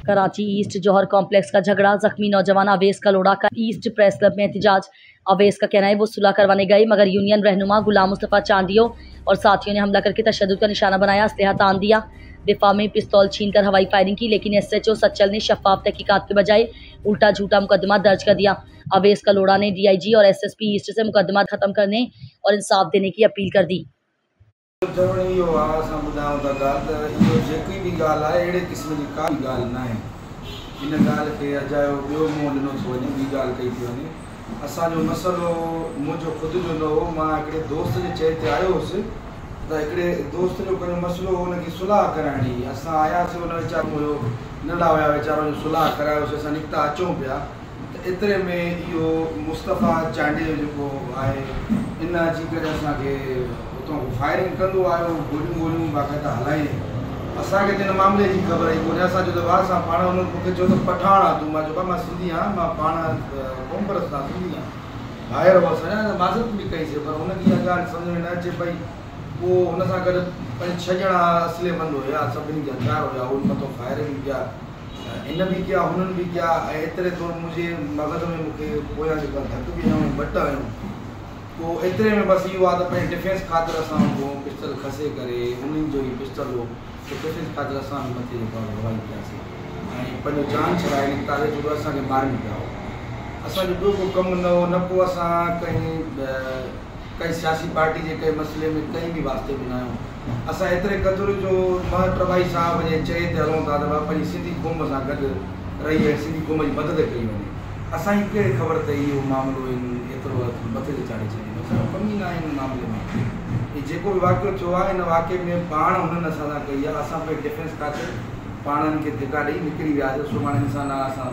Karachi east जौहर complex का झगड़ा, जख्मी नौजवान अवैस कलोड़ा का ईस्ट प्रेस क्लब में एहतजाज। अवैस का कहना है वो सुलह करवाने गए मगर यूनियन रहनुमा गुलाम मुस्तफ़ा चांदियो और साथियों ने हमला करके तशद्दुद का निशाना बनाया, असलहा तान दिया। दिफा में पिस्तौल छीनकर हवाई फायरिंग की, लेकिन SHO सच्चल ने शफाफ तहकीकात के बजाय उल्टा झूठा मुकदमा दर्ज कर दिया। अवैस कलोड़ा ने DIG और SSP ईस्ट से मुकदमा खत्म करने और इंसाफ देने की अपील कर दी। जेकी भी गाल है अड़े किस्म की का गाल ना है, इन गाल के अजायो बो मोह ॾिनो थो वञे, ॿी ॻाल्हि कई थी वञे। असांजो मसलो मुंहिंजो ख़ुदि जो न हो, मां हिकिड़े दोस्त जे चए ते आयो हुउसि त हिकिड़े दोस्त जो पंहिंजो मसलो हो, हुनखे सुलाह कराइणी। असां आयासीं, हुन वीचारो हुयो नंढा हुया वीचारो, सुलाह करायोसीं, असां निकिता अचूं पिया त एतिरे में इहो मुस्तफ़ा चांडियो जेको आहे इन अची करे असांखे उतां फायरिंग कंदो आयो, गोलियूं बाक़ाइदा हलाई। असांखे हिन मामले जी ख़बर ई कोन्हे। असां जो दॿा सां पाण हुन मूंखे चयो त पठाण आहे तूं, मां चयो मां सिंधी आहियां, मां पाण कोम्बरस सां सिंधी आहियां, ॿाहिरि हुअसि माज़त बि कईसीं, पर हुनखे इहा ॻाल्हि सम्झ में न अचे पई। पोइ हुन सां गॾु पंज 6 ॼणा असले बंद हुया, सभिनी खे हथियार हुया, उन मथां फायरिंग बि कया, इन बि कया, हुननि बि कया। ऐं एतिरे तौरु मुंहिंजे मग़ज़ में मूंखे पोयां जेका धक बि आहियूं, बट आहियूं। पोइ एतिरे में बसि इहो आहे त पंहिंजे डिफेंस ख़ातिर असां पिस्टल खसे करे, उन्हनि जो ई पिस्टल हो, डिफेंस ख़ातिर असां मथे जेको हवाई कयासीं ऐं पंहिंजो जान छॾाए निकितासीं, छो जो असांखे मारनि पिया हो। असांजो ॿियो को कमु न हो, न को असां कंहिं सियासी पार्टी जे कंहिं मसइले में कंहिं बि वास्ते बि न आहियूं। असां एतिरे क़दुरु जो महट भाई साहब जे चए ते हलूं था त पंहिंजी सिंधी क़ौम सां गॾु रही ऐं सिंधी क़ौम जी मदद कई वञे। असांजी कहिड़ी ख़बर त इहो मामिलो एतिरो मथे ते चाढ़े छॾींदो, असांजो कमु ई न आहे हिन मामले में। जेको बि वाक़ियो थियो आहे, हिन वाक़े में पाण हुननि असां सां कई आहे। असां पंहिंजे डिफेंस ख़ातिर पाणनि खे धिका ॾेई निकिरी वियासीं, सुभाणे इंसान असां